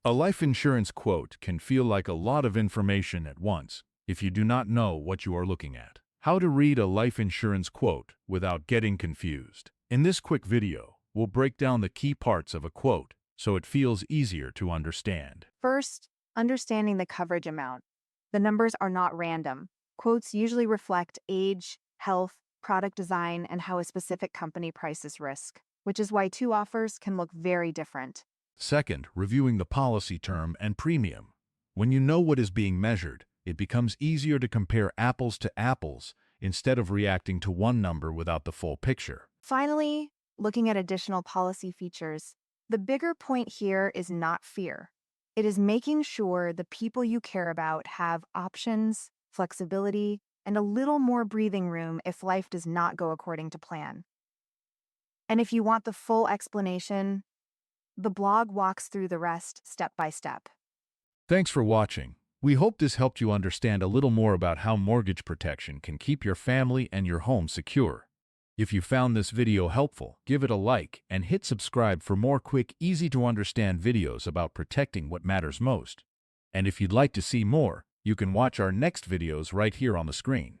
A life insurance quote can feel like a lot of information at once if you do not know what you are looking at. How to read a life insurance quote without getting confused. In this quick video, we'll break down the key parts of a quote so it feels easier to understand. First, understanding the coverage amount. The numbers are not random. Quotes usually reflect age, health, product design, and how a specific company prices risk, which is why two offers can look very different. Second, reviewing the policy term and premium. When you know what is being measured, it becomes easier to compare apples to apples instead of reacting to one number without the full picture. Finally, looking at additional policy features. The bigger point here is not fear. It is making sure the people you care about have options, flexibility, and a little more breathing room if life does not go according to plan. And if you want the full explanation, the blog walks through the rest step by step. Thanks for watching. We hope this helped you understand a little more about how mortgage protection can keep your family and your home secure. If you found this video helpful, give it a like and hit subscribe for more quick, easy-to-understand videos about protecting what matters most. And if you'd like to see more, you can watch our next videos right here on the screen.